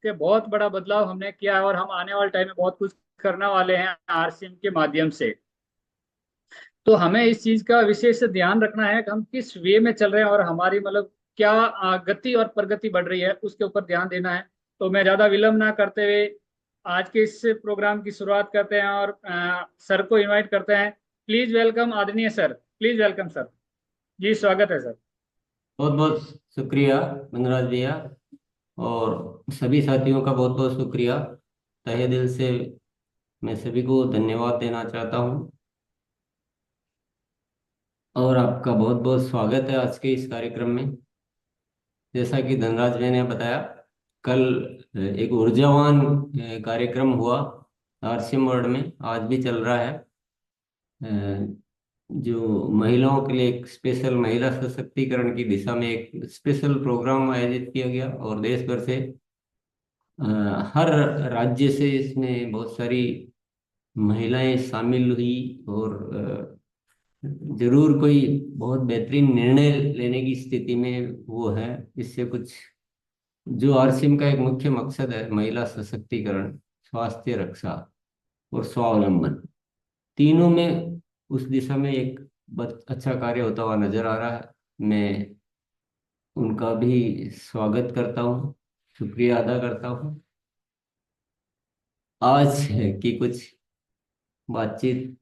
के बहुत बड़ा बदलाव हमने किया है और हम आने वाले टाइम में बहुत कुछ करने वाले हैं आरसीएम के माध्यम से। तो हमें इस चीज का विशेष ध्यान रखना है कि हम किस वे में चल रहे हैं और हमारी मतलब क्या गति और प्रगति बढ़ रही है, उसके ऊपर ध्यान देना है। तो मैं ज्यादा विलंब ना करते हुए आज के इस प्रोग्राम की शुरुआत करते हैं और सर को इनवाइट करते हैं। प्लीज वेलकम आदरणीय सर, प्लीज वेलकम सर। जी स्वागत है सर। बहुत बहुत शुक्रिया मनराज भैया। और सभी साथियों का बहुत बहुत शुक्रिया। तहे दिल से मैं सभी को धन्यवाद देना चाहता हूँ। और आपका बहुत बहुत स्वागत है आज के इस कार्यक्रम में। जैसा कि धनराज भाई ने बताया, कल एक ऊर्जावान कार्यक्रम हुआ आरसीएम वर्ल्ड में, आज भी चल रहा है। जो महिलाओं के लिए एक स्पेशल महिला सशक्तिकरण की दिशा में एक स्पेशल प्रोग्राम आयोजित किया गया और देश भर से अ, हर राज्य से इसमें बहुत सारी महिलाएं शामिल हुई। और जरूर कोई बहुत बेहतरीन निर्णय लेने की स्थिति में वो है। इससे कुछ जो आरसीएम का एक मुख्य मकसद है, महिला सशक्तिकरण, स्वास्थ्य रक्षा और स्वावलंबन, तीनों में उस दिशा में एक अच्छा कार्य होता हुआ नजर आ रहा है। मैं उनका भी स्वागत करता हूँ, शुक्रिया अदा करता हूँ। आज की कुछ बातचीत,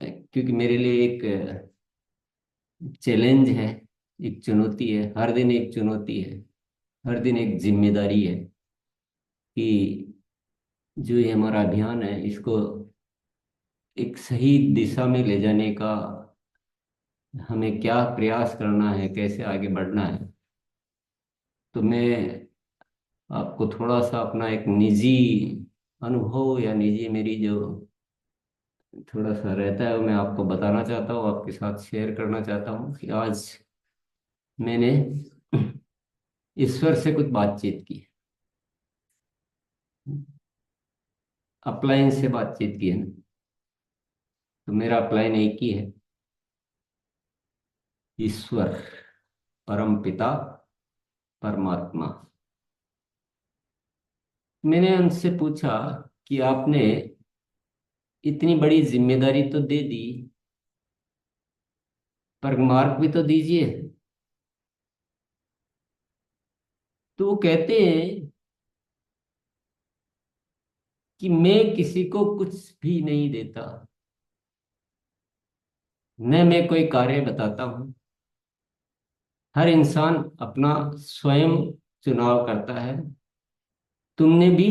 क्योंकि मेरे लिए एक चैलेंज है, एक चुनौती है, हर दिन एक चुनौती है, हर दिन एक जिम्मेदारी है कि जो ये हमारा अभियान है इसको एक सही दिशा में ले जाने का हमें क्या प्रयास करना है, कैसे आगे बढ़ना है। तो मैं आपको थोड़ा सा अपना एक निजी अनुभव या निजी मेरी जो थोड़ा सा रहता है वो मैं आपको बताना चाहता हूँ, आपके साथ शेयर करना चाहता हूँ कि आज मैंने ईश्वर से कुछ बातचीत की, अपलाइन से बातचीत की है ना। तो मेरा अपलाइन एक ही है, ईश्वर, परम पिता, परमात्मा। मैंने उनसे पूछा कि आपने इतनी बड़ी जिम्मेदारी तो दे दी, पर मार्ग भी तो दीजिए। तो वो कहते हैं कि मैं किसी को कुछ भी नहीं देता, न मैं कोई कार्य बताता हूँ। हर इंसान अपना स्वयं चुनाव करता है। तुमने भी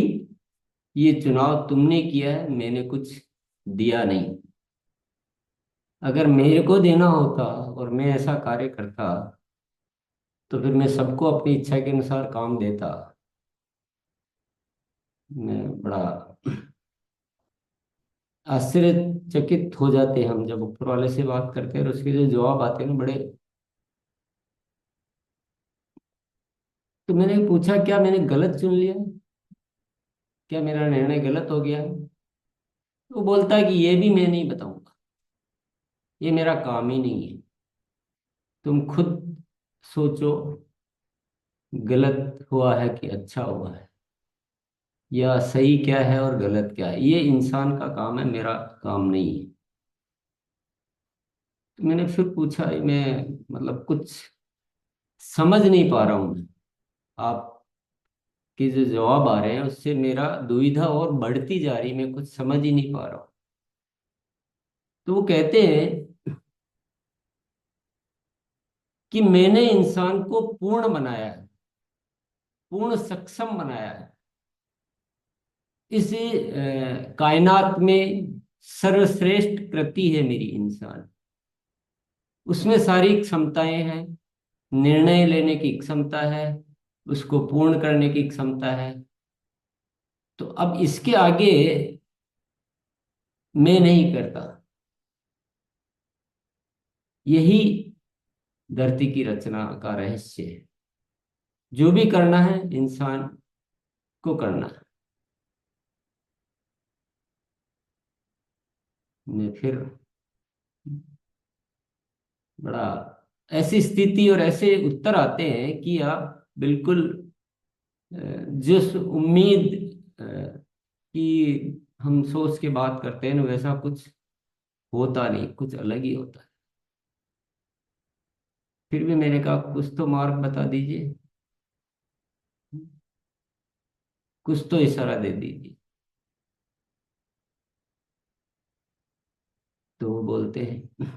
ये चुनाव तुमने किया है, मैंने कुछ दिया नहीं। अगर मेरे को देना होता और मैं ऐसा कार्य करता तो फिर मैं सबको अपनी इच्छा के अनुसार काम देता। मैं बड़ा आश्चर्यचकित हो जाते हैं हम जब ऊपर वाले से बात करते हैं और उसके जो जवाब आते हैं ना, बड़े। तो मैंने पूछा, क्या मैंने गलत चुन लिया, क्या मेरा निर्णय गलत हो गया है? वो बोलता है कि ये भी मैं नहीं बताऊंगा, ये मेरा काम ही नहीं है। तुम खुद सोचो, गलत हुआ है कि अच्छा हुआ है, या सही क्या है और गलत क्या है, ये इंसान का काम है, मेरा काम नहीं है। तो मैंने फिर पूछा, मैं मतलब कुछ समझ नहीं पा रहा हूँ मैं। आपके जो जवाब आ रहे हैं उससे मेरा दुविधा और बढ़ती जा रही, मैं कुछ समझ ही नहीं पा रहा हूँ। तो वो कहते हैं कि मैंने इंसान को पूर्ण बनाया है, पूर्ण सक्षम बनाया है। इस कायनात में सर्वश्रेष्ठ कृति है मेरी इंसान। उसमें सारी क्षमताएं हैं, निर्णय लेने की क्षमता है, उसको पूर्ण करने की क्षमता है। तो अब इसके आगे मैं नहीं करता। यही धरती की रचना का रहस्य है। जो भी करना है इंसान को करना है। मैं फिर बड़ा, ऐसी स्थिति और ऐसे उत्तर आते हैं कि आप बिल्कुल जिस उम्मीद की हम सोच के बात करते हैं ना, वैसा कुछ होता नहीं, कुछ अलग ही होता है। फिर भी मैंने कहा कुछ तो मार्ग बता दीजिए, कुछ तो इशारा दे दीजिए। तो वो बोलते हैं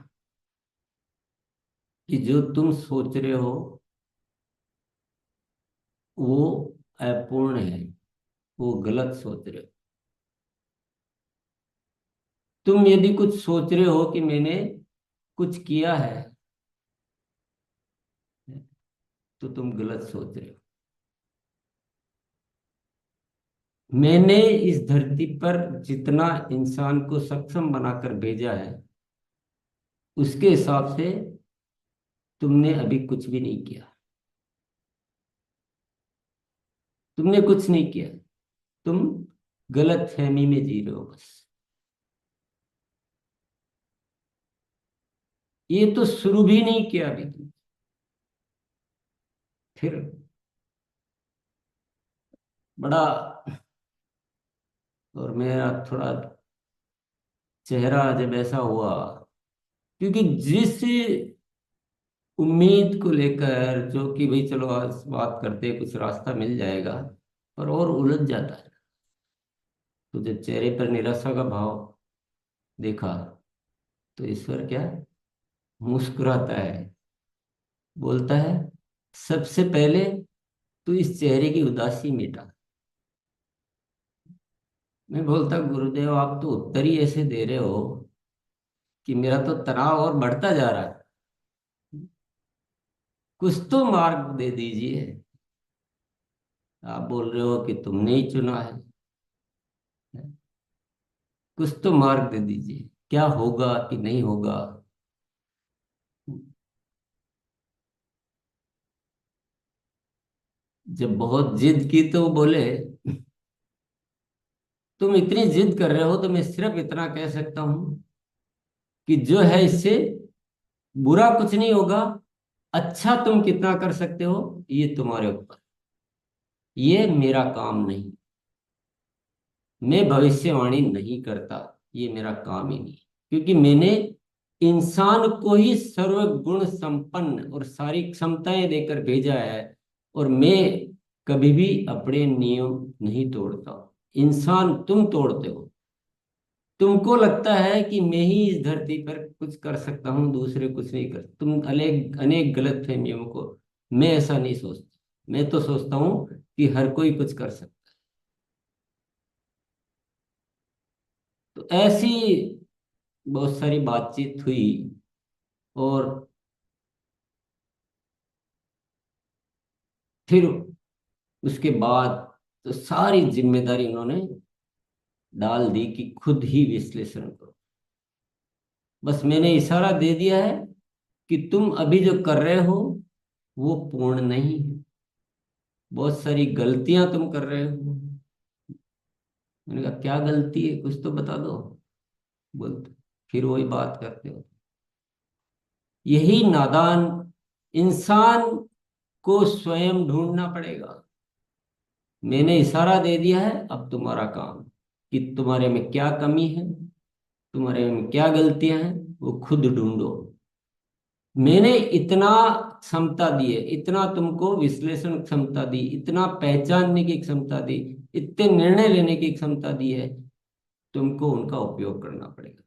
कि जो तुम सोच रहे हो वो अपूर्ण है, वो गलत सोच रहे हो। तुम यदि कुछ सोच रहे हो कि मैंने कुछ किया है, तो तुम गलत सोच रहे हो। मैंने इस धरती पर जितना इंसान को सक्षम बनाकर भेजा है, उसके हिसाब से तुमने अभी कुछ भी नहीं किया। तुमने कुछ नहीं किया, तुम गलत फहमी में जी रहे हो बस। ये तो शुरू भी नहीं किया अभी तुम। फिर बड़ा, और मेरा थोड़ा चेहरा जब ऐसा हुआ, क्योंकि जिस उम्मीद को लेकर, जो कि भाई चलो आज बात करते हैं, कुछ रास्ता मिल जाएगा, पर और उलझ जाता है। तो जब चेहरे पर निराशा का भाव देखा, तो ईश्वर क्या मुस्कुराता है, बोलता है सबसे पहले तू इस चेहरे की उदासी मिटा। मैं बोलता गुरुदेव आप तो उत्तर ही ऐसे दे रहे हो कि मेरा तो तनाव और बढ़ता जा रहा है। कुछ तो मार्ग दे दीजिए। आप बोल रहे हो कि तुमने ही चुना है, कुछ तो मार्ग दे दीजिए, क्या होगा कि नहीं होगा। जब बहुत जिद की तो वो बोले तुम इतनी जिद कर रहे हो तो मैं सिर्फ इतना कह सकता हूं कि जो है इससे बुरा कुछ नहीं होगा। अच्छा तुम कितना कर सकते हो ये तुम्हारे ऊपर, ये मेरा काम नहीं। मैं भविष्यवाणी नहीं करता, ये मेरा काम ही नहीं। क्योंकि मैंने इंसान को ही सर्वगुण संपन्न और सारी क्षमताएं देकर भेजा है, और मैं कभी भी अपने नियम नहीं तोड़ता। इंसान तुम तोड़ते हो। तुमको लगता है कि मैं ही इस धरती पर कुछ कर सकता हूँ, दूसरे कुछ नहीं कर। तुम अनेक अनेक गलत फहमियों को, मैं ऐसा नहीं सोचता। मैं तो सोचता हूँ कि हर कोई कुछ कर सकता है। तो ऐसी बहुत सारी बातचीत हुई, और फिर उसके बाद तो सारी जिम्मेदारी उन्होंने डाल दी कि खुद ही विश्लेषण करो। बस मैंने इशारा दे दिया है कि तुम अभी जो कर रहे हो वो पूर्ण नहीं है, बहुत सारी गलतियां तुम कर रहे हो। मैंने कहा क्या गलती है, कुछ तो बता दो। बोलते फिर वही बात करते हो। यही नादान इंसान को स्वयं ढूंढना पड़ेगा। मैंने इशारा दे दिया है, अब तुम्हारा काम कि तुम्हारे में क्या कमी है, तुम्हारे में क्या गलतियां हैं, वो खुद ढूंढो। मैंने इतना क्षमता दी है, इतना तुमको विश्लेषण क्षमता दी, इतना पहचानने की क्षमता दी, इतने निर्णय लेने की क्षमता दी है। तुमको उनका उपयोग करना पड़ेगा।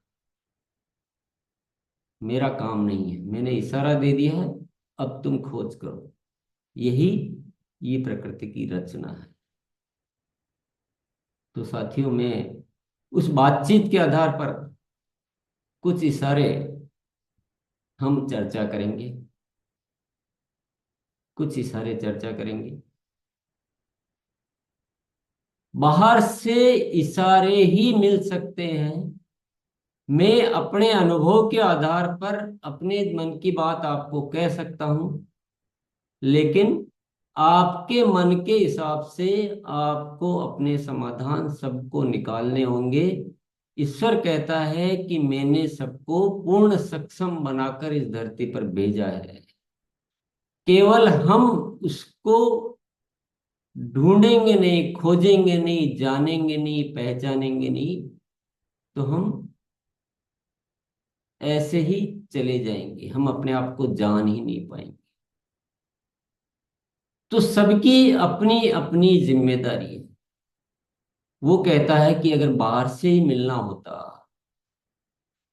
मेरा काम नहीं है, मैंने इशारा दे दिया है, अब तुम खोज करो। यही ये प्रकृति की रचना है। तो साथियों में उस बातचीत के आधार पर कुछ इशारे हम चर्चा करेंगे, कुछ इशारे चर्चा करेंगे। बाहर से इशारे ही मिल सकते हैं। मैं अपने अनुभव के आधार पर अपने मन की बात आपको कह सकता हूं, लेकिन आपके मन के हिसाब से आपको अपने समाधान सबको निकालने होंगे। ईश्वर कहता है कि मैंने सबको पूर्ण सक्षम बनाकर इस धरती पर भेजा है। केवल हम उसको ढूंढेंगे नहीं, खोजेंगे नहीं, जानेंगे नहीं, पहचानेंगे नहीं, तो हम ऐसे ही चले जाएंगे, हम अपने आप को जान ही नहीं पाएंगे। तो सबकी अपनी अपनी जिम्मेदारी है। वो कहता है कि अगर बाहर से ही मिलना होता,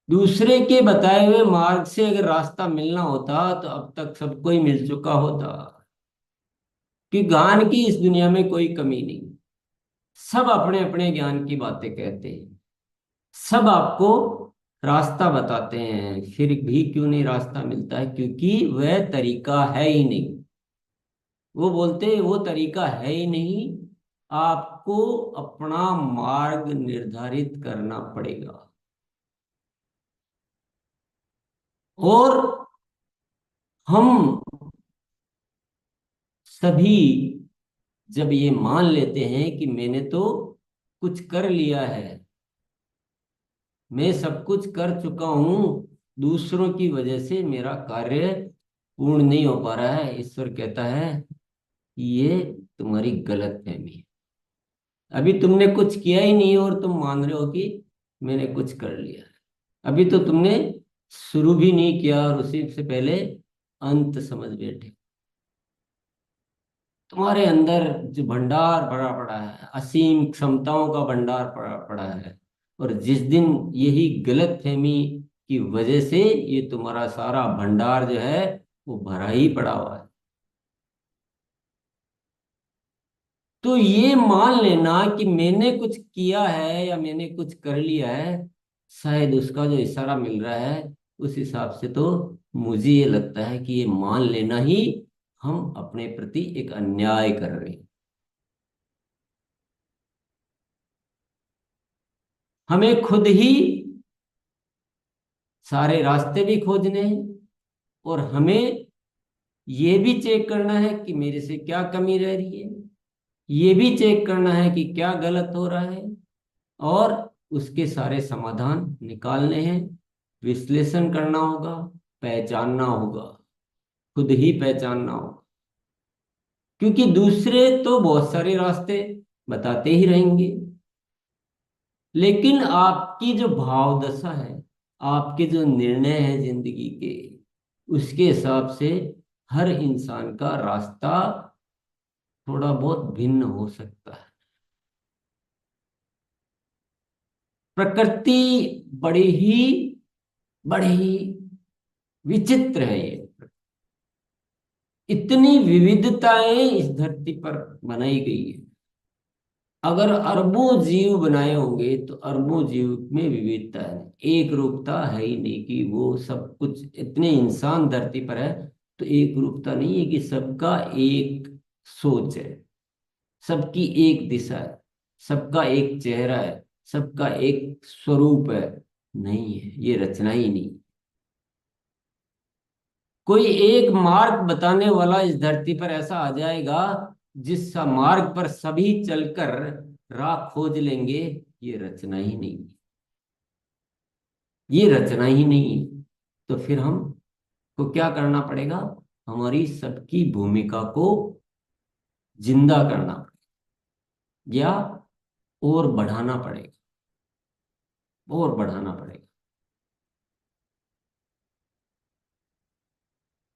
दूसरे के बताए हुए मार्ग से अगर रास्ता मिलना होता, तो अब तक सबको ही मिल चुका होता। कि ज्ञान की इस दुनिया में कोई कमी नहीं, सब अपने अपने ज्ञान की बातें कहते हैं, सब आपको रास्ता बताते हैं, फिर भी क्यों नहीं रास्ता मिलता है? क्योंकि वह तरीका है ही नहीं। वो बोलते हैं वो तरीका है ही नहीं, आपको अपना मार्ग निर्धारित करना पड़ेगा। और हम सभी जब ये मान लेते हैं कि मैंने तो कुछ कर लिया है, मैं सब कुछ कर चुका हूं, दूसरों की वजह से मेरा कार्य पूर्ण नहीं हो पा रहा है, ईश्वर कहता है ये तुम्हारी गलत फहमी है। अभी तुमने कुछ किया ही नहीं और तुम मान रहे हो कि मैंने कुछ कर लिया है। अभी तो तुमने शुरू भी नहीं किया और उसी से पहले अंत समझ बैठे। तुम्हारे अंदर जो भंडार भरा पड़ा है, असीम क्षमताओं का भंडार पड़ा पड़ा है, और जिस दिन यही गलत फहमी की वजह से ये तुम्हारा सारा भंडार जो है वो भरा ही पड़ा हुआ है। तो ये मान लेना कि मैंने कुछ किया है या मैंने कुछ कर लिया है, शायद उसका जो इशारा मिल रहा है उस हिसाब से तो मुझे ये लगता है कि ये मान लेना ही हम अपने प्रति एक अन्याय कर रहे हैं। हमें खुद ही सारे रास्ते भी खोजने हैं, और हमें ये भी चेक करना है कि मेरे से क्या कमी रह रही है, ये भी चेक करना है कि क्या गलत हो रहा है, और उसके सारे समाधान निकालने हैं। विश्लेषण करना होगा, पहचानना होगा, खुद ही पहचानना होगा। क्योंकि दूसरे तो बहुत सारे रास्ते बताते ही रहेंगे, लेकिन आपकी जो भाव दशा है, आपके जो निर्णय है जिंदगी के, उसके हिसाब से हर इंसान का रास्ता थोड़ा बहुत भिन्न हो सकता है। प्रकृति बड़ी ही बड़ी विचित्र है ये। इतनी विविधताएं इस धरती पर बनाई गई है। अगर अरबों जीव बनाए होंगे तो अरबों जीव में विविधता है, एक रूपता है ही नहीं कि वो सब कुछ, इतने इंसान धरती पर है तो एक रूपता नहीं है कि सबका एक सोच है, सबकी एक दिशा है, सबका एक चेहरा है, सबका एक स्वरूप है। नहीं है, ये रचना ही नहीं। कोई एक मार्ग बताने वाला इस धरती पर ऐसा आ जाएगा जिस मार्ग पर सभी चलकर राह खोज लेंगे, ये रचना ही नहीं है, ये रचना ही नहीं है। तो फिर हम को क्या करना पड़ेगा? हमारी सबकी भूमिका को जिंदा करना पड़ेगा, या और बढ़ाना पड़ेगा, और बढ़ाना पड़ेगा,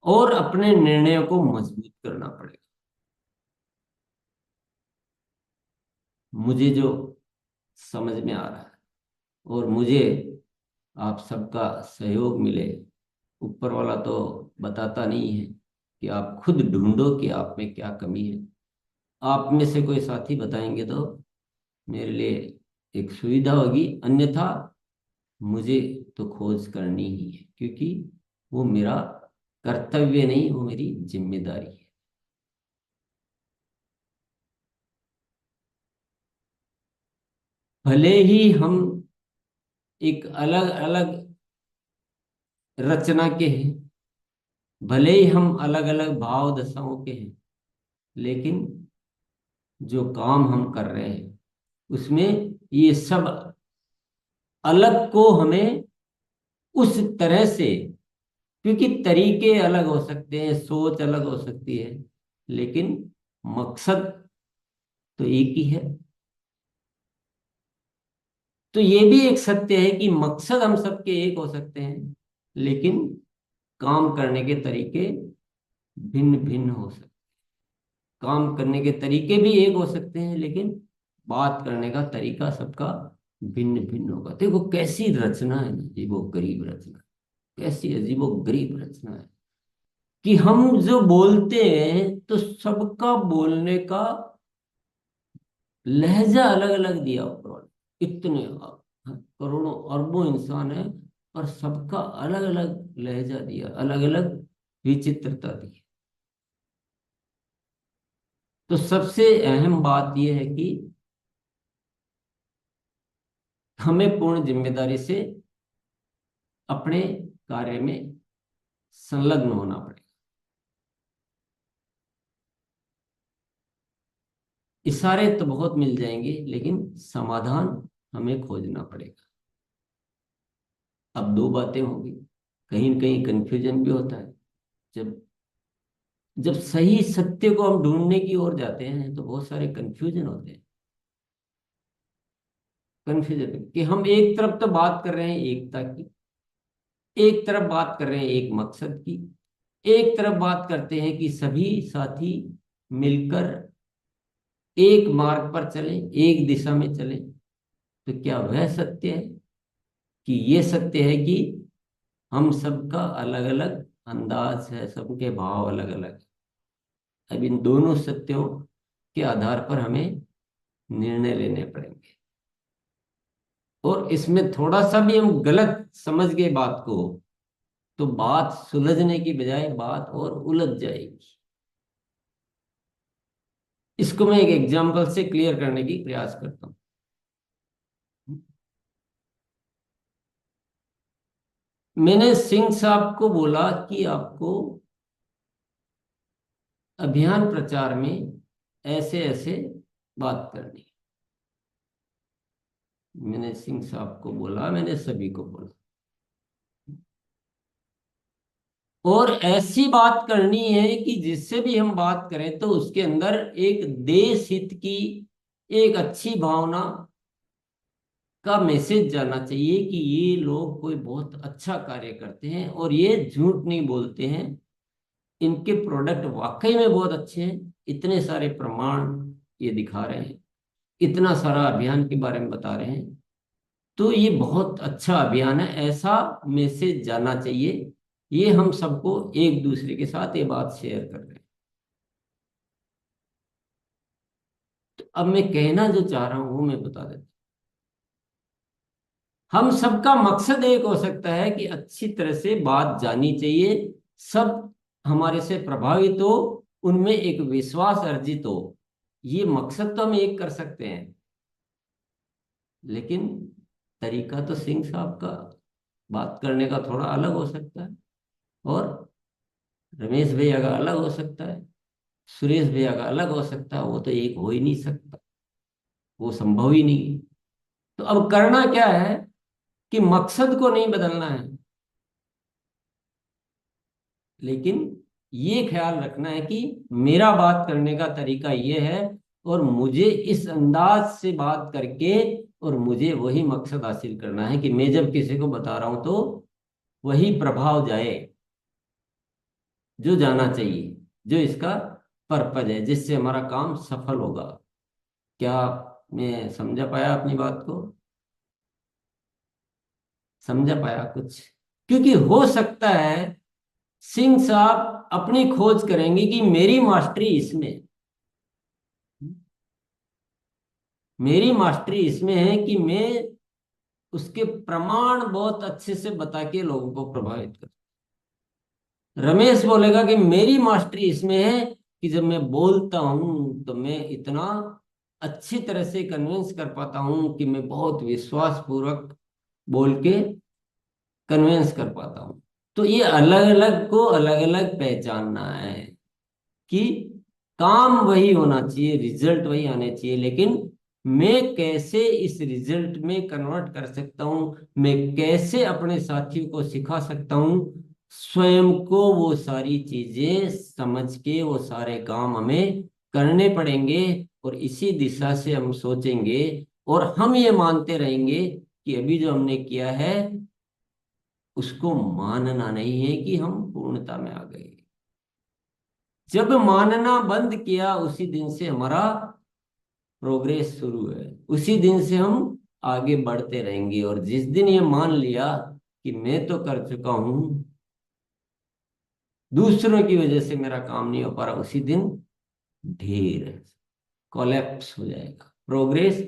और अपने निर्णयों को मजबूत करना पड़ेगा। मुझे जो समझ में आ रहा है, और मुझे आप सबका सहयोग मिले। ऊपर वाला तो बताता नहीं है कि आप खुद ढूंढो कि आप में क्या कमी है। आप में से कोई साथी बताएंगे तो मेरे लिए एक सुविधा होगी, अन्यथा मुझे तो खोज करनी ही है, क्योंकि वो मेरा कर्तव्य नहीं, वो मेरी जिम्मेदारी है। भले ही हम एक अलग अलग रचना के हैं, भले ही हम अलग अलग भाव दशाओं के हैं, लेकिन जो काम हम कर रहे हैं उसमें ये सब अलग को हमें उस तरह से, क्योंकि तरीके अलग हो सकते हैं, सोच अलग हो सकती है, लेकिन मकसद तो एक ही है। तो ये भी एक सत्य है कि मकसद हम सबके एक हो सकते हैं, लेकिन काम करने के तरीके भिन्न भिन्न हो सकते हैं। काम करने के तरीके भी एक हो सकते हैं, लेकिन बात करने का तरीका सबका भिन्न भिन्न होगा। देखो कैसी रचना है, अजीबो गरीब रचना, कैसी अजीबो गरीब रचना है कि हम जो बोलते हैं तो सबका बोलने का लहजा अलग अलग दिया ऊपर वाले। इतने करोड़ों अरबों इंसान है, और सबका अलग अलग लहजा दिया, अलग अलग विचित्रता दी। तो सबसे अहम बात यह है कि हमें पूर्ण जिम्मेदारी से अपने कार्य में संलग्न होना पड़ेगा। इशारे तो बहुत मिल जाएंगे, लेकिन समाधान हमें खोजना पड़ेगा। अब दो बातें होंगी, कहीं न कहीं कंफ्यूजन भी होता है। जब जब सही सत्य को हम ढूंढने की ओर जाते हैं तो बहुत सारे कंफ्यूजन होते हैं। कंफ्यूजन कि हम एक तरफ तो बात कर रहे हैं एकता की, एक तरफ बात कर रहे हैं एक मकसद की, एक तरफ बात करते हैं कि सभी साथी मिलकर एक मार्ग पर चले, एक दिशा में चले। तो क्या वह सत्य है कि ये सत्य है कि हम सबका अलग अलग अंदाज है, सबके भाव अलग अलग है? अब इन दोनों सत्यों के आधार पर हमें निर्णय लेने पड़ेंगे। और इसमें थोड़ा सा भी हम गलत समझ गए बात को, तो बात सुलझने की बजाय बात और उलझ जाएगी। इसको मैं एक एग्जांपल से क्लियर करने की प्रयास करता हूँ। मैंने सिंह साहब को बोला कि आपको अभियान प्रचार में ऐसे ऐसे बात करनी। मैंने सिंह साहब को बोला, मैंने सभी को बोला, और ऐसी बात करनी है कि जिससे भी हम बात करें तो उसके अंदर एक देश हित की एक अच्छी भावना का मैसेज जाना चाहिए कि ये लोग कोई बहुत अच्छा कार्य करते हैं और ये झूठ नहीं बोलते हैं, इनके प्रोडक्ट वाकई में बहुत अच्छे हैं, इतने सारे प्रमाण ये दिखा रहे हैं, इतना सारा अभियान के बारे में बता रहे हैं, तो ये बहुत अच्छा अभियान है, ऐसा मैसेज जाना चाहिए। ये हम सबको एक दूसरे के साथ ये बात शेयर कर रहे हैं। तो अब मैं कहना जो चाह रहा हूं वो मैं बता देता हूं। हम सबका मकसद एक हो सकता है कि अच्छी तरह से बात जानी चाहिए, सब हमारे से प्रभावित हो, उनमें एक विश्वास अर्जित हो। ये मकसद तो हम एक कर सकते हैं, लेकिन तरीका तो सिंह साहब का बात करने का थोड़ा अलग हो सकता है, और रमेश भैया का अलग हो सकता है, सुरेश भैया का अलग हो सकता है। वो तो एक हो ही नहीं सकता, वो संभव ही नहीं है। तो अब करना क्या है कि मकसद को नहीं बदलना है, लेकिन ये ख्याल रखना है कि मेरा बात करने का तरीका ये है, और मुझे इस अंदाज से बात करके और मुझे वही मकसद हासिल करना है कि मैं जब किसी को बता रहा हूं तो वही प्रभाव जाए जो जाना चाहिए, जो इसका पर्पज है, जिससे हमारा काम सफल होगा। क्या मैं समझा पाया अपनी बात को? समझा पाया कुछ? क्योंकि हो सकता है सिंह साहब अपनी खोज करेंगे कि मेरी मास्टरी इसमें, मेरी मास्टरी इसमें है कि मैं उसके प्रमाण बहुत अच्छे से बता के लोगों को प्रभावित कर। रमेश बोलेगा कि मेरी मास्टरी इसमें है कि जब मैं बोलता हूं तो मैं इतना अच्छी तरह से कन्विंस कर पाता हूं कि मैं बहुत विश्वास पूर्वक बोल के कन्विंस कर पाता हूं। तो ये अलग अलग को अलग अलग पहचानना है कि काम वही होना चाहिए, रिजल्ट वही आने चाहिए, लेकिन मैं कैसे इस रिजल्ट में कन्वर्ट कर सकता हूँ, मैं कैसे अपने साथियों को सिखा सकता हूँ, स्वयं को वो सारी चीजें समझ के वो सारे काम हमें करने पड़ेंगे। और इसी दिशा से हम सोचेंगे, और हम ये मानते रहेंगे कि अभी जो हमने किया है उसको मानना नहीं है कि हम पूर्णता में आ गए। जब मानना बंद किया उसी दिन से हमारा प्रोग्रेस शुरू है, उसी दिन से हम आगे बढ़ते रहेंगे। और जिस दिन ये मान लिया कि मैं तो कर चुका हूं, दूसरों की वजह से मेरा काम नहीं हो पा रहा, उसी दिन ढेर कोलैप्स हो जाएगा, प्रोग्रेस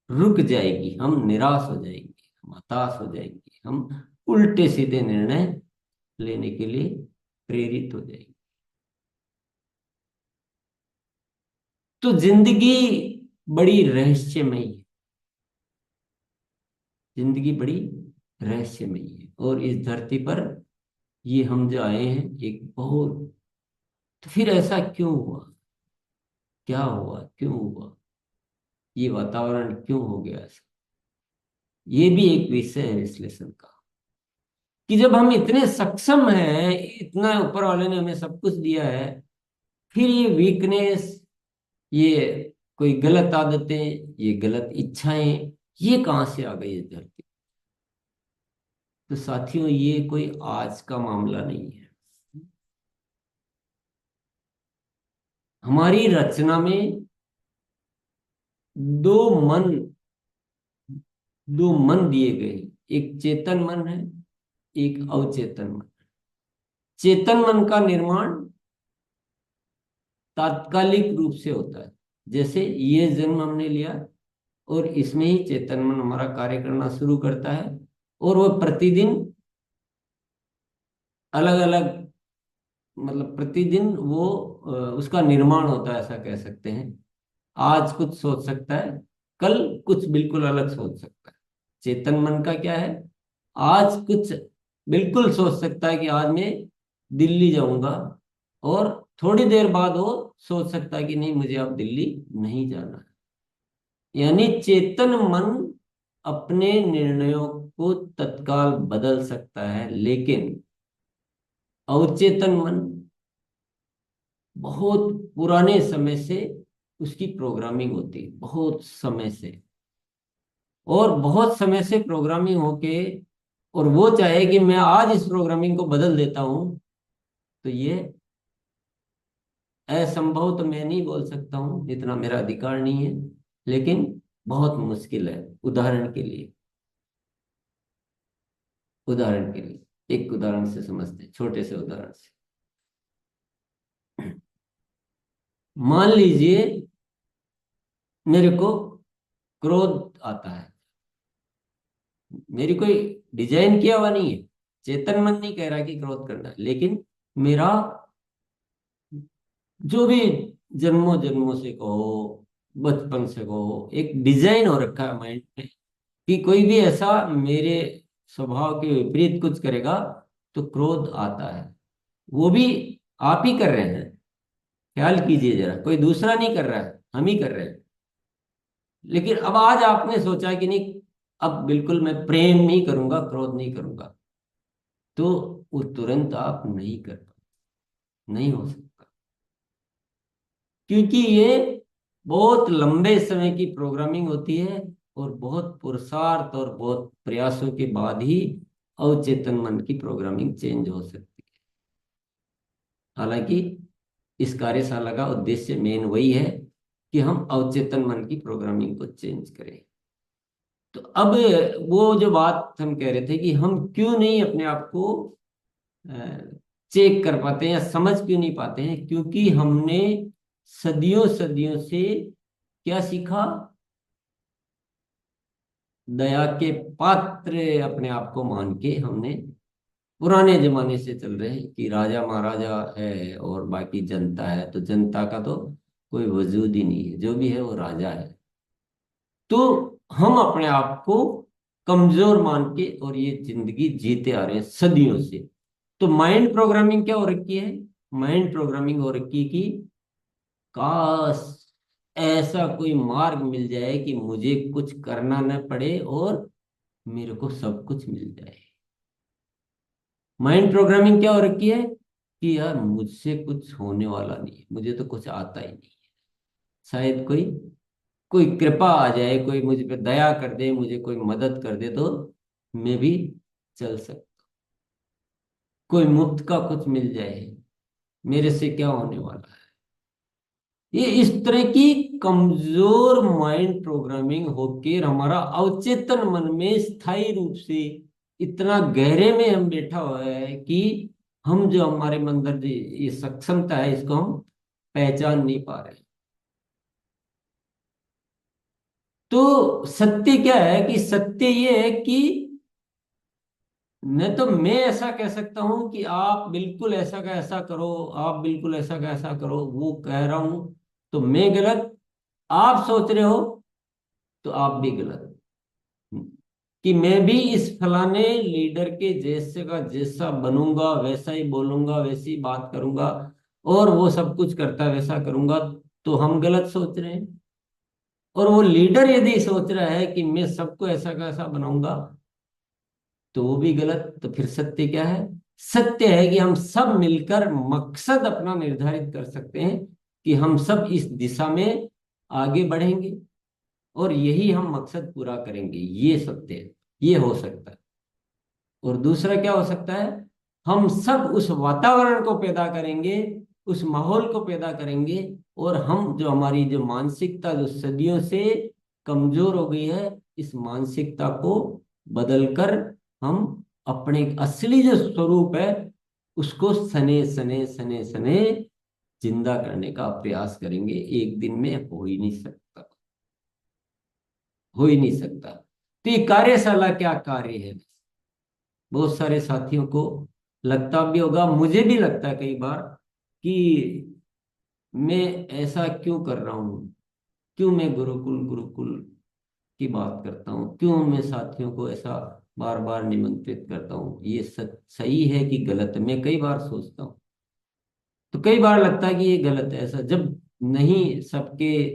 रुक जाएगी, हम निराश हो जाएंगे, हम हताश हो जाएंगे, हम उल्टे सीधे निर्णय लेने के लिए प्रेरित हो जाएंगे। तो जिंदगी बड़ी रहस्यमयी है, जिंदगी बड़ी रहस्यमयी है। और इस धरती पर ये हम जो आए हैं एक बहुत, तो फिर ऐसा क्यों हुआ, क्या हुआ, क्यों हुआ, ये वातावरण क्यों हो गया ऐसा, ये भी एक विषय है विश्लेषण का। कि जब हम इतने सक्षम हैं, इतना ऊपर वाले ने हमें सब कुछ दिया है, फिर ये वीकनेस, ये कोई गलत आदतें, ये गलत इच्छाएं, ये कहां से आ गई इस धरती। तो साथियों, ये कोई आज का मामला नहीं है। हमारी रचना में दो मन, दो मन दिए गए, एक चेतन मन है, एक अवचेतन मन। चेतन मन का निर्माण तात्कालिक रूप से होता है, जैसे ये जन्म हमने लिया और इसमें ही चेतन मन हमारा कार्य करना शुरू करता है, और वो प्रतिदिन अलग अलग, मतलब प्रतिदिन वो उसका निर्माण होता है, ऐसा कह सकते हैं। आज कुछ सोच सकता है, कल कुछ बिल्कुल अलग सोच सकता है। चेतन मन का क्या है, आज कुछ बिल्कुल सोच सकता है कि आज मैं दिल्ली जाऊंगा, और थोड़ी देर बाद वो सोच सकता है कि नहीं, मुझे अब दिल्ली नहीं जाना है। यानी चेतन मन अपने निर्णयों को तत्काल बदल सकता है, लेकिन अवचेतन मन बहुत पुराने समय से उसकी प्रोग्रामिंग होती है, बहुत समय से, और बहुत समय से प्रोग्रामिंग होके, और वो चाहे कि मैं आज इस प्रोग्रामिंग को बदल देता हूं, तो ये असंभव तो मैं नहीं बोल सकता हूं, इतना मेरा अधिकार नहीं है, लेकिन बहुत मुश्किल है। उदाहरण के लिए, उदाहरण के लिए एक उदाहरण से समझते हैं, छोटे से उदाहरण से। मान लीजिए मेरे को क्रोध आता है, मेरी कोई डिजाइन किया हुआ नहीं है, चेतन मन नहीं कह रहा कि क्रोध करना है, लेकिन मेरा जो भी जन्मों जन्मों से कहो, बचपन से कहो, एक डिजाइन हो रखा है माइंड में कि कोई भी ऐसा मेरे स्वभाव के विपरीत कुछ करेगा तो क्रोध आता है। वो भी आप ही कर रहे हैं, ख्याल कीजिए जरा, कोई दूसरा नहीं कर रहा है, हम ही कर रहे हैं। लेकिन अब आज आपने सोचा कि नहीं, अब बिल्कुल मैं प्रेम नहीं करूंगा, क्रोध नहीं करूंगा, तो वो तुरंत आप नहीं कर पाए, नहीं हो सकता, क्योंकि ये बहुत लंबे समय की प्रोग्रामिंग होती है, और बहुत पुरुषार्थ और बहुत प्रयासों के बाद ही अवचेतन मन की प्रोग्रामिंग चेंज हो सकती है। हालांकि इस कार्यशाला का उद्देश्य मेन वही है कि हम अवचेतन मन की प्रोग्रामिंग को चेंज करें। तो अब वो जो बात हम कह रहे थे कि हम क्यों नहीं अपने आप को चेक कर पाते हैं या समझ क्यों नहीं पाते हैं, क्योंकि हमने सदियों सदियों से क्या सीखा, दया के पात्र अपने आप को मान के हमने पुराने जमाने से चल रहे हैं कि राजा महाराजा है और बाकी जनता है, तो जनता का तो कोई वजूद ही नहीं है, जो भी है वो राजा है। तो हम अपने आप को कमजोर मान के और ये जिंदगी जीते आ रहे हैं सदियों से। तो माइंड प्रोग्रामिंग क्या हो रखी है, माइंड प्रोग्रामिंग हो रखी है कि काश ऐसा कोई मार्ग मिल जाए कि मुझे कुछ करना न पड़े और मेरे को सब कुछ मिल जाए। माइंड प्रोग्रामिंग क्या हो रखी है कि यार मुझसे कुछ होने वाला नहीं है, मुझे तो कुछ आता ही नहीं है, शायद कोई कोई कृपा आ जाए, कोई मुझ पे दया कर दे, मुझे कोई मदद कर दे तो मैं भी चल सकता। कोई मुफ्त का कुछ मिल जाए, मेरे से क्या होने वाला है। ये इस तरह की कमजोर माइंड प्रोग्रामिंग होके हमारा अवचेतन मन में स्थायी रूप से इतना गहरे में हम बैठा हुआ है कि हम जो हमारे अंदर जो ये सक्षमता है इसको हम पहचान नहीं पा रहे। तो सत्य क्या है कि सत्य ये है कि न तो मैं ऐसा कह सकता हूं कि आप बिल्कुल ऐसा का ऐसा करो, आप बिल्कुल ऐसा का ऐसा करो, वो कह रहा हूं तो मैं गलत, आप सोच रहे हो तो आप भी गलत। कि मैं भी इस फलाने लीडर के जैसे का जैसा बनूंगा, वैसा ही बोलूंगा, वैसी बात करूंगा, और वो सब कुछ करता है वैसा करूंगा, तो हम गलत सोच रहे हैं। और वो लीडर यदि सोच रहा है कि मैं सबको ऐसा का ऐसा बनाऊंगा, तो वो भी गलत। तो फिर सत्य क्या है? सत्य है कि हम सब मिलकर मकसद अपना निर्धारित कर सकते हैं कि हम सब इस दिशा में आगे बढ़ेंगे और यही हम मकसद पूरा करेंगे। ये सत्य है, ये हो सकता है। और दूसरा क्या हो सकता है? हम सब उस वातावरण को पैदा करेंगे, उस माहौल को पैदा करेंगे, और हम जो हमारी जो मानसिकता जो सदियों से कमजोर हो गई है, इस मानसिकता को बदलकर हम अपने असली जो स्वरूप है उसको सने सने सने सने जिंदा करने का प्रयास करेंगे। एक दिन में हो ही नहीं सकता, हो ही नहीं सकता। तो ये कार्यशाला क्या कार्य है? बहुत सारे साथियों को लगता भी होगा, मुझे भी लगता है कई बार कि मैं ऐसा क्यों कर रहा हूँ, क्यों मैं गुरुकुल गुरुकुल की बात करता हूँ, क्यों मैं साथियों को ऐसा बार बार निमंत्रित करता हूँ, ये सही है कि गलत है, मैं कई बार सोचता हूँ। तो कई बार लगता है कि ये गलत है। ऐसा जब नहीं, सबके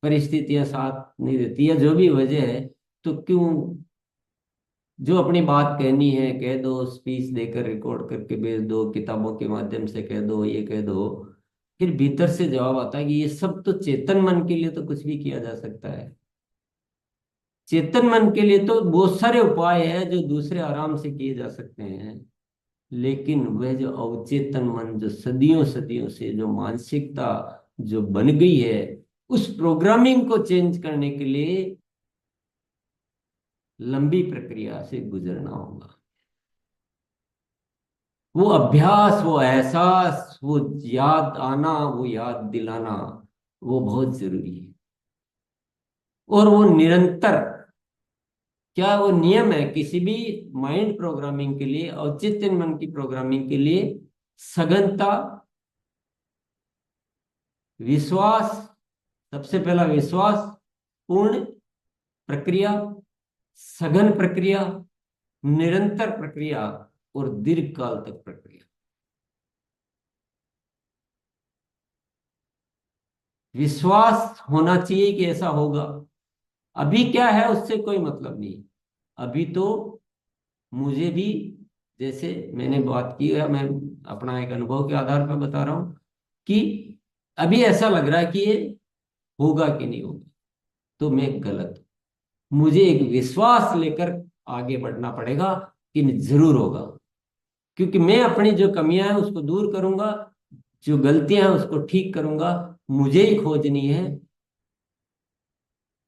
परिस्थितियां साथ नहीं देती या जो भी वजह है, तो क्यों? जो अपनी बात कहनी है कह दो, स्पीच देकर रिकॉर्ड करके भेज दो, किताबों के माध्यम से कह दो, ये कह दो। फिर भीतर से जवाब आता है कि ये सब तो चेतन मन के लिए तो कुछ भी किया जा सकता है। चेतन मन के लिए तो बहुत सारे उपाय हैं जो दूसरे आराम से किए जा सकते हैं। लेकिन वह जो अवचेतन मन, जो सदियों सदियों से जो मानसिकता जो बन गई है, उस प्रोग्रामिंग को चेंज करने के लिए लंबी प्रक्रिया से गुजरना होगा। वो अभ्यास, वो एहसास, वो याद आना, वो याद दिलाना, वो बहुत जरूरी है। और वो निरंतर, क्या वो नियम है किसी भी माइंड प्रोग्रामिंग के लिए, औचित्य मन की प्रोग्रामिंग के लिए? सघनता, विश्वास, सबसे पहला विश्वास, पूर्ण प्रक्रिया, सघन प्रक्रिया, निरंतर प्रक्रिया, और दीर्घ काल तक प्रक्रिया। विश्वास होना चाहिए कि ऐसा होगा। अभी क्या है उससे कोई मतलब नहीं। अभी तो मुझे भी, जैसे मैंने बात की है, मैं अपना एक अनुभव के आधार पर बता रहा हूं कि अभी ऐसा लग रहा है कि ये होगा कि नहीं होगा, तो मैं गलत हूं। मुझे एक विश्वास लेकर आगे बढ़ना पड़ेगा कि जरूर होगा। क्योंकि मैं अपनी जो कमियां हैं उसको दूर करूंगा, जो गलतियां हैं उसको ठीक करूंगा। मुझे ही खोजनी है।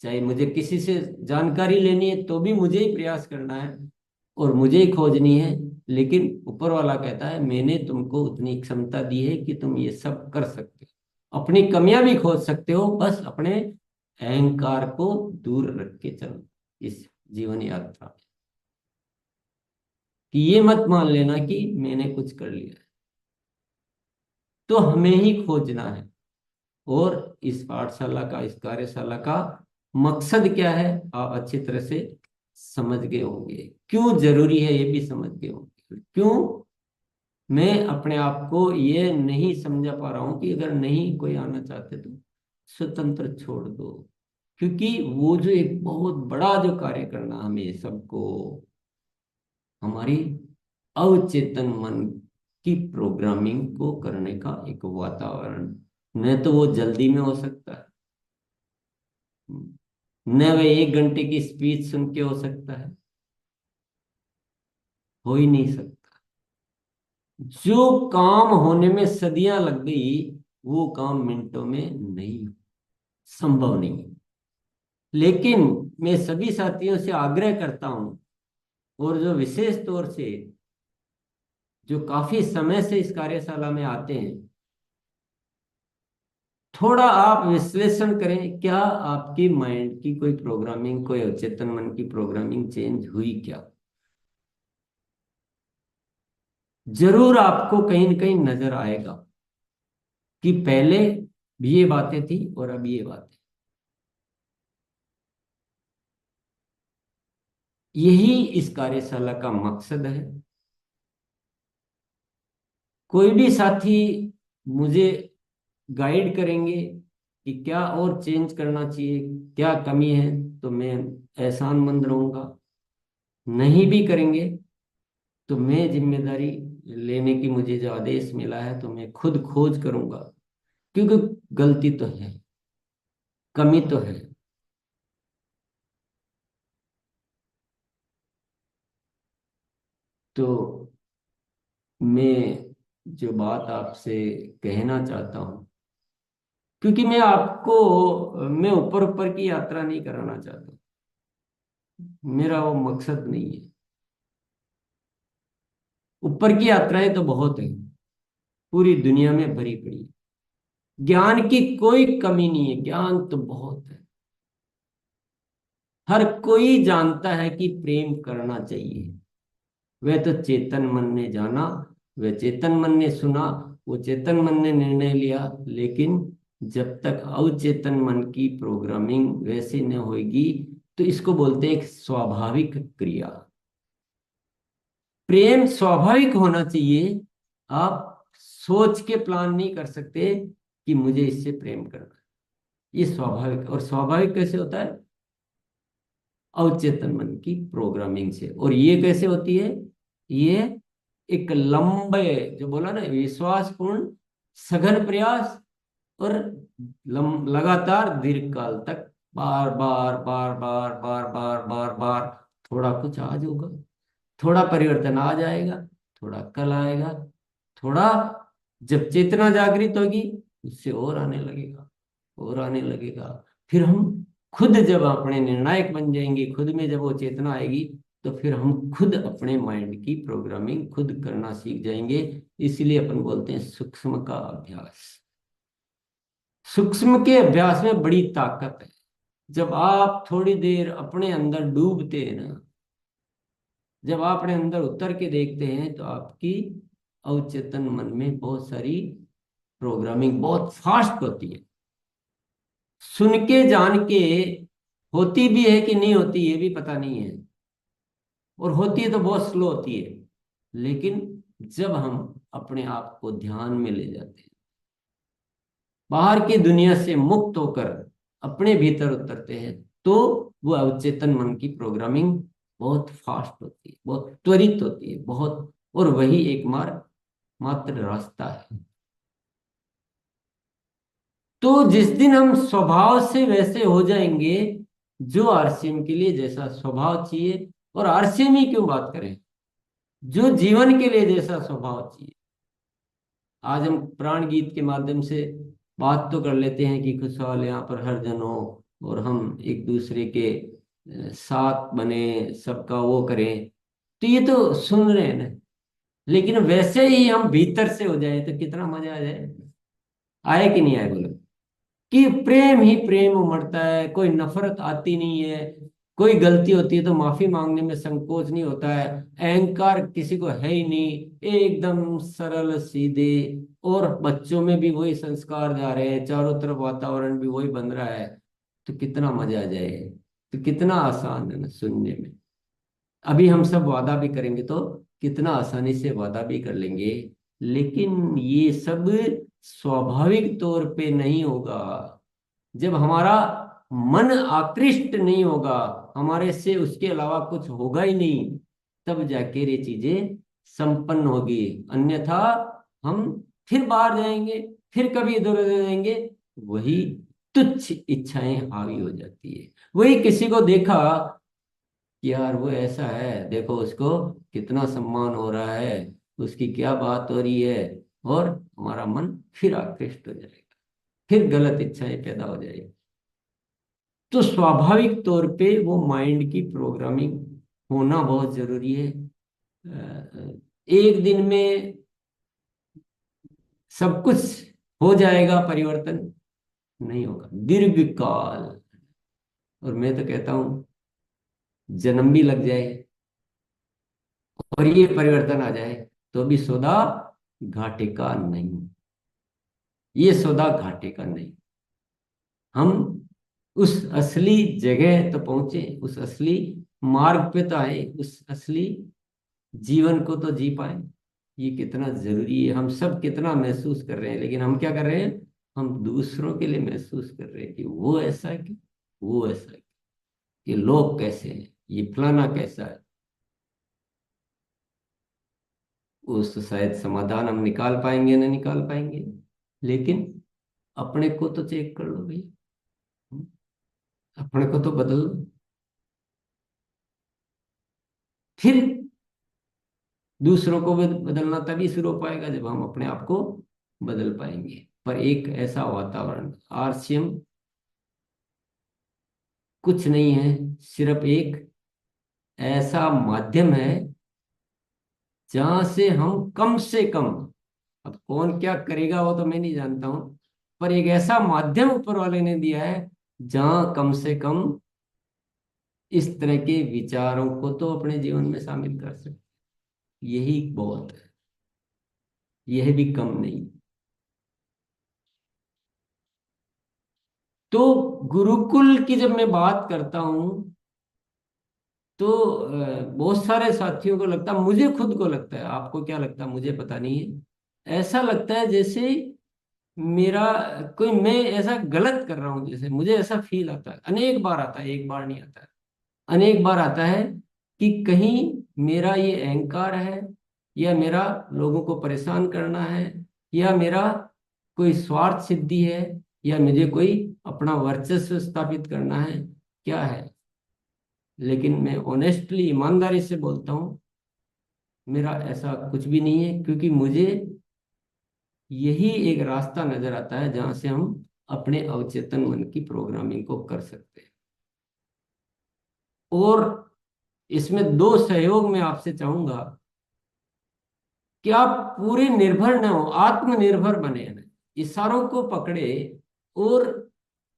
चाहे मुझे किसी से जानकारी लेनी है तो भी मुझे ही प्रयास करना है और मुझे ही खोजनी है। लेकिन ऊपर वाला कहता है मैंने तुमको उतनी क्षमता दी है कि तुम ये सब कर सकते हो, अपनी कमियां भी खोज सकते हो, बस अपने अहंकार को दूर रख के चलो इस जीवन यात्रा में। कि ये मत मान लेना कि मैंने कुछ कर लिया है। तो हमें ही खोजना है। और इस पाठशाला का, इस कार्यशाला का मकसद क्या है, आप अच्छी तरह से समझ गए होंगे। क्यों जरूरी है ये भी समझ गए होंगे। क्यों मैं अपने आप को ये नहीं समझा पा रहा हूं कि अगर नहीं कोई आना चाहते तो स्वतंत्र छोड़ दो। क्योंकि वो जो एक बहुत बड़ा जो कार्य करना हमें सबको, हमारी अवचेतन मन की प्रोग्रामिंग को करने का एक वातावरण, न तो वो जल्दी में हो सकता है, न वह 1 घंटे की स्पीच सुन के हो सकता है, हो ही नहीं सकता। जो काम होने में सदियां लग गई, वो काम मिनटों में नहीं, संभव नहीं। लेकिन मैं सभी साथियों से आग्रह करता हूं, और जो विशेष तौर से जो काफी समय से इस कार्यशाला में आते हैं, थोड़ा आप विश्लेषण करें, क्या आपकी माइंड की कोई प्रोग्रामिंग, कोई अवचेतन मन की प्रोग्रामिंग चेंज हुई क्या? जरूर आपको कहीं न कहीं नजर आएगा कि पहले भी ये बातें थी और अब ये बातें। यही इस कार्यशाला का मकसद है। कोई भी साथी मुझे गाइड करेंगे कि क्या और चेंज करना चाहिए, क्या कमी है, तो मैं एहसानमंद रहूंगा। नहीं भी करेंगे तो मैं जिम्मेदारी लेने की, मुझे जो आदेश मिला है तो मैं खुद खोज करूंगा, क्योंकि गलती तो है, कमी तो है। तो मैं जो बात आपसे कहना चाहता हूं, क्योंकि मैं ऊपर ऊपर की यात्रा नहीं कराना चाहता, मेरा वो मकसद नहीं है। ऊपर की यात्राएं तो बहुत है, पूरी दुनिया में भरी पड़ी है। ज्ञान की कोई कमी नहीं है, ज्ञान तो बहुत है। हर कोई जानता है कि प्रेम करना चाहिए। वह तो चेतन मन ने जाना, वह चेतन मन ने सुना, वो चेतन मन ने निर्णय लिया। लेकिन जब तक अवचेतन मन की प्रोग्रामिंग वैसे न होगी, तो इसको बोलते हैं एक स्वाभाविक क्रिया। प्रेम स्वाभाविक होना चाहिए। आप सोच के प्लान नहीं कर सकते कि मुझे इससे प्रेम करना है। ये स्वाभाविक, और स्वाभाविक कैसे होता है? अवचेतन मन की प्रोग्रामिंग से। और ये कैसे होती है? ये एक लंबे, जो बोला ना, विश्वासपूर्ण सघन प्रयास और लगातार दीर्घ काल तक, बार बार बार बार बार बार बार बार, थोड़ा कुछ आज होगा, थोड़ा परिवर्तन आ जाएगा, थोड़ा कल आएगा, थोड़ा जब चेतना जागृत होगी उससे और आने लगेगा, और आने लगेगा। फिर हम खुद जब अपने निर्णायक बन जाएंगे, खुद में जब वो चेतना आएगी, तो फिर हम खुद अपने माइंड की प्रोग्रामिंग खुद करना सीख जाएंगे। इसलिए अपन बोलते हैं सूक्ष्म का अभ्यास। सूक्ष्म के अभ्यास में बड़ी ताकत है। जब आप थोड़ी देर अपने अंदर डूबते हैं ना, जब आप अपने अंदर उतर के देखते हैं, तो आपकी अवचेतन मन में बहुत सारी प्रोग्रामिंग बहुत फास्ट होती है। सुन के जान के होती भी है कि नहीं होती, ये भी पता नहीं है, और होती है तो बहुत स्लो होती है। लेकिन जब हम अपने आप को ध्यान में ले जाते हैं, बाहर की दुनिया से मुक्त होकर अपने भीतर उतरते हैं, तो वो अवचेतन मन की प्रोग्रामिंग बहुत फास्ट होती है, बहुत त्वरित होती है, बहुत। और वही एक मार्ग, मात्र रास्ता है। तो जिस दिन हम स्वभाव से वैसे हो जाएंगे, जो आरसीएम के लिए जैसा स्वभाव चाहिए, और आरसीएम ही क्यों बात करें, जो जीवन के लिए जैसा स्वभाव चाहिए। आज हम प्राण गीत के माध्यम से बात तो कर लेते हैं कि खुशहाल यहाँ पर हर जन हो, और हम एक दूसरे के साथ बने, सबका वो करें, तो ये तो सुन रहे हैं ना। लेकिन वैसे ही हम भीतर से हो जाए तो कितना मजा आ जाए। आए कि नहीं आए, बोलो। कि प्रेम ही प्रेम उमड़ता है, कोई नफरत आती नहीं है। कोई गलती होती है तो माफी मांगने में संकोच नहीं होता है। अहंकार किसी को है ही नहीं, एकदम सरल सीधे। और बच्चों में भी वही संस्कार जा रहे हैं, चारों तरफ वातावरण भी वही बन रहा है। तो कितना मजा आ जाए, तो कितना आसान है ना सुनने में। अभी हम सब वादा भी करेंगे तो कितना आसानी से वादा भी कर लेंगे। लेकिन ये सब स्वाभाविक तौर पे नहीं होगा। जब हमारा मन आकृष्ट नहीं होगा, हमारे से उसके अलावा कुछ होगा ही नहीं, तब जाके ये चीजें संपन्न होगी। अन्यथा हम फिर बाहर जाएंगे, फिर कभी इधर उधर जाएंगे, वही तुच्छ इच्छाएं हावी हो जाती है। वही किसी को देखा कि यार वो ऐसा है, देखो उसको कितना सम्मान हो रहा है, उसकी क्या बात हो रही है, और हमारा मन फिर आकृष्ट हो जाएगा, फिर गलत इच्छाएं पैदा हो जाएगी। तो स्वाभाविक तौर पे वो माइंड की प्रोग्रामिंग होना बहुत जरूरी है। एक दिन में सब कुछ हो जाएगा परिवर्तन, नहीं होगा, दीर्घ काल। और मैं तो कहता हूं जन्म भी लग जाए और ये परिवर्तन आ जाए तो भी सौदा घाटे का नहीं, ये सौदा घाटे का नहीं। हम उस असली जगह तो पहुंचे, उस असली मार्ग पे तो आए, उस असली जीवन को तो जी पाए। ये कितना जरूरी है, हम सब कितना महसूस कर रहे हैं, लेकिन हम क्या कर रहे हैं, हम दूसरों के लिए महसूस कर रहे हैं कि वो ऐसा है, कि वो ऐसा है, कि लोग कैसे हैं, ये फलाना कैसा है। उस शायद समाधान हम निकाल पाएंगे ना निकाल पाएंगे, लेकिन अपने को तो चेक कर लो भाई, अपने को तो बदल लो। फिर दूसरों को बदलना तभी शुरू हो पाएगा जब हम अपने आप को बदल पाएंगे। पर एक ऐसा वातावरण, आरसीएम कुछ नहीं है, सिर्फ एक ऐसा माध्यम है जहां से हम कम से कम, अब कौन क्या करेगा वो तो मैं नहीं जानता हूं, पर एक ऐसा माध्यम ऊपर वाले ने दिया है जहां कम से कम इस तरह के विचारों को तो अपने जीवन में शामिल कर सकते। यही बहुत है, यह भी कम नहीं। तो गुरुकुल की जब मैं बात करता हूं तो बहुत सारे साथियों को लगता, मुझे खुद को लगता है, आपको क्या लगता है मुझे पता नहीं है, ऐसा लगता है जैसे मेरा कोई, मैं ऐसा गलत कर रहा हूं, जैसे मुझे ऐसा फील आता है, अनेक बार आता है, एक बार नहीं आता है, अनेक बार आता है कि कहीं मेरा ये अहंकार है, या मेरा लोगों को परेशान करना है, या मेरा कोई स्वार्थ सिद्धि है, या मुझे कोई अपना वर्चस्व स्थापित करना है, क्या है। लेकिन मैं ऑनेस्टली ईमानदारी से बोलता हूँ, मेरा ऐसा कुछ भी नहीं है, क्योंकि मुझे यही एक रास्ता नजर आता है जहां से हम अपने अवचेतन मन की प्रोग्रामिंग को कर सकते हैं। और इसमें दो सहयोग मैं आपसे चाहूंगा कि आप पूरे निर्भर न हो, आत्मनिर्भर बने ना, इशारों को पकड़े, और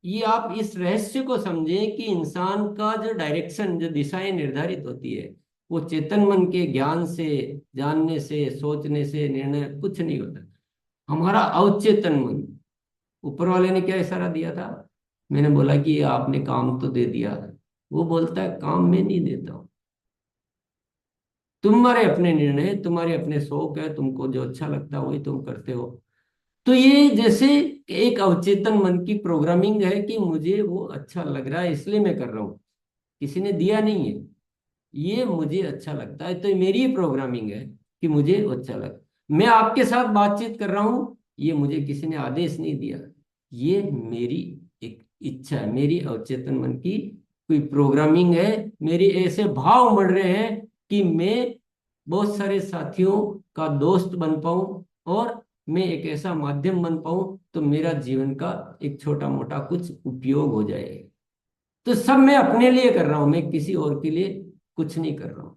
ये आप इस रहस्य को समझें कि इंसान का जो डायरेक्शन, जो दिशाएं निर्धारित होती है, वो चेतन मन के ज्ञान से, जानने से, सोचने से, निर्णय कुछ नहीं होता। हमारा अवचेतन मन, ऊपर वाले ने क्या इशारा दिया था, मैंने बोला कि ये आपने काम तो दे दिया, वो बोलता है काम मैं नहीं देता हूँ, तुम्हारे अपने निर्णय, तुम्हारे अपने शौक है, तुमको जो अच्छा लगता है वही तुम करते हो। तो ये जैसे एक अवचेतन मन की प्रोग्रामिंग है कि मुझे वो अच्छा लग रहा है इसलिए मैं कर रहा हूँ, किसी ने दिया नहीं है, ये मुझे अच्छा लगता है, तो ये मेरी ही प्रोग्रामिंग है कि मुझे वो अच्छा लगा। मैं आपके साथ बातचीत कर रहा हूँ, ये मुझे किसी ने आदेश नहीं दिया, ये मेरी एक इच्छा है, मेरी अवचेतन मन की कोई प्रोग्रामिंग है। मेरे ऐसे भाव उमड़ रहे हैं कि मैं बहुत सारे साथियों का दोस्त बन पाऊं, और मैं एक ऐसा माध्यम बन पाऊं तो मेरा जीवन का एक छोटा मोटा कुछ उपयोग हो जाए। तो सब मैं अपने लिए कर रहा हूं, मैं किसी और के लिए कुछ नहीं कर रहा हूं।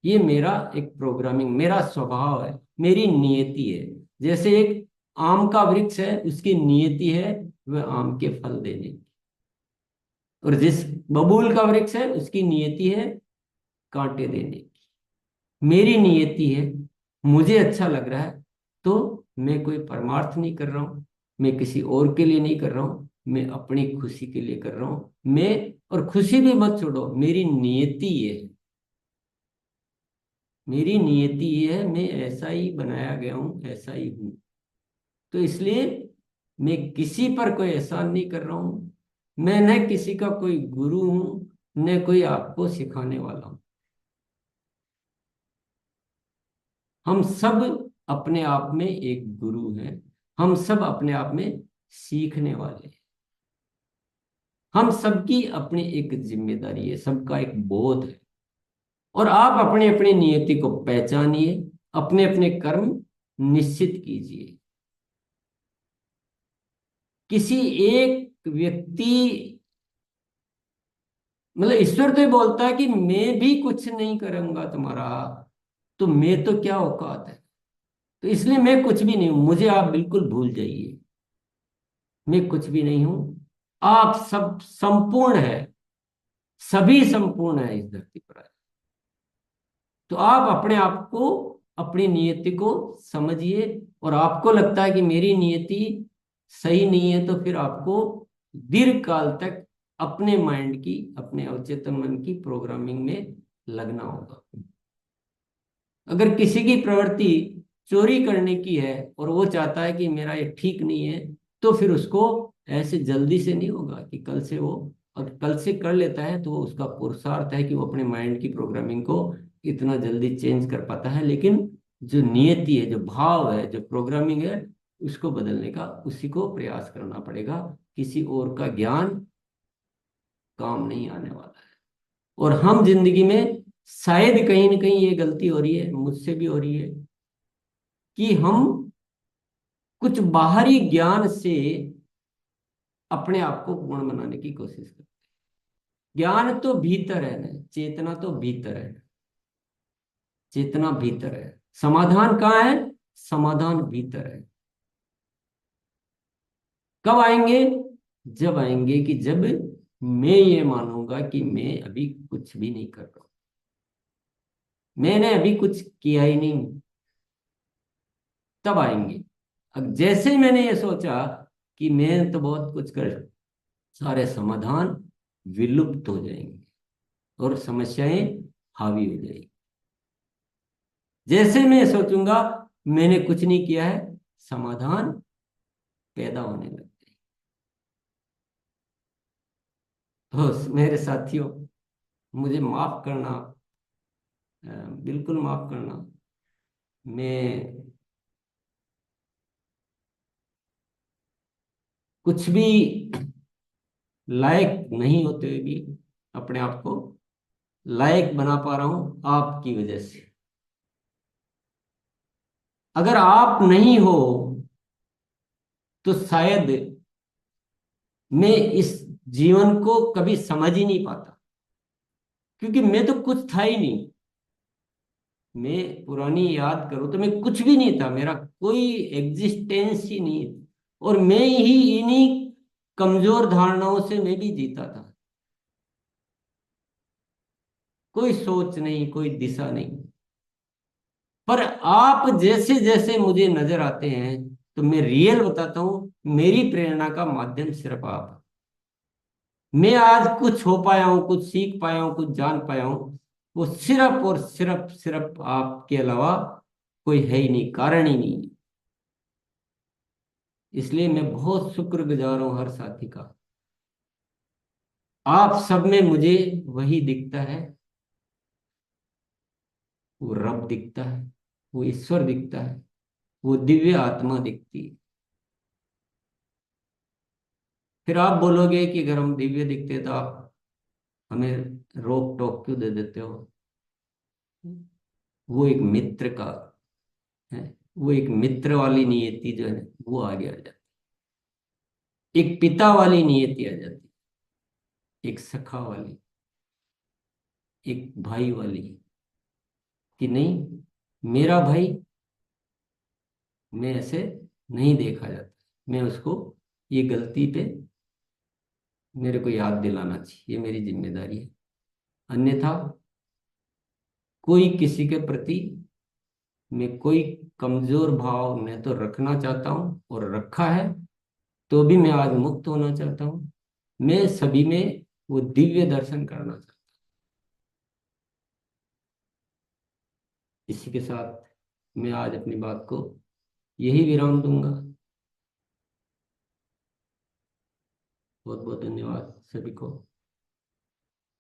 ये मेरा एक प्रोग्रामिंग, मेरा स्वभाव है, मेरी नियति है। जैसे एक आम का वृक्ष है, उसकी नियति है वह आम के फल देने की, और जिस बबूल का वृक्ष है उसकी नियति है कांटे देने की। मेरी नियति है, मुझे अच्छा लग रहा है तो मैं कोई परमार्थ नहीं कर रहा हूं, मैं किसी और के लिए नहीं कर रहा हूं, मैं अपनी खुशी के लिए कर रहा हूं। मैं, और खुशी भी मत छोड़ो, मेरी नियति ये है, मेरी नियति ये है, मैं ऐसा ही बनाया गया हूं, ऐसा ही हूं। तो इसलिए मैं किसी पर कोई एहसान नहीं कर रहा हूं, मैं न किसी का कोई गुरु हूं, न कोई आपको सिखाने वाला हूं। हम सब अपने आप में एक गुरु हैं, हम सब अपने आप में सीखने वाले हैं। हम सबकी अपनी एक जिम्मेदारी है, सबका एक बोध है। और आप अपने अपनी नियति को पहचानिए, अपने अपने कर्म निश्चित कीजिए। किसी एक व्यक्ति, मतलब ईश्वर तो ये बोलता है कि मैं भी कुछ नहीं करूंगा तुम्हारा, तो मैं तो क्या औकात है, तो इसलिए मैं कुछ भी नहीं हूं, मुझे आप बिल्कुल भूल जाइए। मैं कुछ भी नहीं हूं, आप सब संपूर्ण है, सभी संपूर्ण है इस धरती पर। तो आप अपने आप को, अपनी नियति को समझिए। और आपको लगता है कि मेरी नियति सही नहीं है, तो फिर आपको दीर्घ काल तक अपने माइंड की, अपने अवचेतन मन की प्रोग्रामिंग में लगना होगा। अगर किसी की प्रवृत्ति चोरी करने की है और वो चाहता है कि मेरा ये ठीक नहीं है, तो फिर उसको ऐसे जल्दी से नहीं होगा कि कल से वो, और कल से कर लेता है तो वो उसका पुरुषार्थ है कि वो अपने माइंड की प्रोग्रामिंग को इतना जल्दी चेंज कर पाता है। लेकिन जो नियति है, जो भाव है, जो प्रोग्रामिंग है, उसको बदलने का उसी को प्रयास करना पड़ेगा। किसी और का ज्ञान काम नहीं आने वाला है। और हम जिंदगी में शायद कहीं ना कहीं ये गलती हो रही है, मुझसे भी हो रही है, कि हम कुछ बाहरी ज्ञान से अपने आप को पूर्ण बनाने की कोशिश करते हैं। ज्ञान तो भीतर है ना, चेतना तो भीतर है, चेतना भीतर है। समाधान कहाँ है? समाधान भीतर है। कब आएंगे? जब आएंगे कि जब मैं ये मानूंगा कि मैं अभी कुछ भी नहीं कर रहा हूं, मैंने अभी कुछ किया ही नहीं, तब आएंगे। अब जैसे ही मैंने ये सोचा कि मैं तो बहुत कुछ कर, सारे समाधान विलुप्त हो जाएंगे और समस्याएं हावी हो जाएगी। जैसे मैं सोचूंगा मैंने कुछ नहीं किया है, समाधान पैदा होने लगते हैं। तो मेरे साथियों, मुझे माफ करना, बिल्कुल माफ करना। मैं कुछ भी लायक नहीं होते हुए भी अपने आप को लायक बना पा रहा हूं आपकी वजह से। अगर आप नहीं हो तो शायद मैं इस जीवन को कभी समझ ही नहीं पाता, क्योंकि मैं तो कुछ था ही नहीं। मैं पुरानी याद करूं तो मैं कुछ भी नहीं था, मेरा कोई एग्जिस्टेंस ही नहीं थी। और मैं ही इन्हीं कमजोर धारणाओं से मैं भी जीता था। कोई सोच नहीं, कोई दिशा नहीं। पर आप जैसे जैसे मुझे नजर आते हैं, तो मैं रियल बताता हूं, मेरी प्रेरणा का माध्यम सिर्फ आप। मैं आज कुछ हो पाया हूं, कुछ सीख पाया हूं, कुछ जान पाया हूं, वो सिर्फ और सिर्फ सिर्फ आपके अलावा कोई है ही नहीं, कारण ही नहीं। इसलिए मैं बहुत शुक्रगुजार हूं हर साथी का। आप सब में मुझे वही दिखता है, वो रब दिखता है, वो ईश्वर दिखता है, वो दिव्य आत्मा दिखती है। फिर आप बोलोगे कि अगर हम दिव्य दिखते तो आप हमें रोक टोक क्यों दे देते हो? वो एक मित्र का है, वो एक मित्र वाली नियति जो है वो आगे आ जाती, एक पिता वाली नियति आ जाती, एक सखा वाली, एक भाई वाली, कि नहीं, मेरा भाई, मैं ऐसे नहीं देखा जाता, मैं उसको ये गलती पे मेरे को याद दिलाना चाहिए, ये मेरी जिम्मेदारी है। अन्यथा कोई किसी के प्रति मैं कोई कमजोर भाव मैं तो रखना चाहता हूँ और रखा है, तो भी मैं आज मुक्त होना चाहता हूँ। मैं सभी में वो दिव्य दर्शन करना चाहता हूँ। इसी के साथ मैं आज अपनी बात को यही विराम दूंगा। बहुत बहुत धन्यवाद सभी को।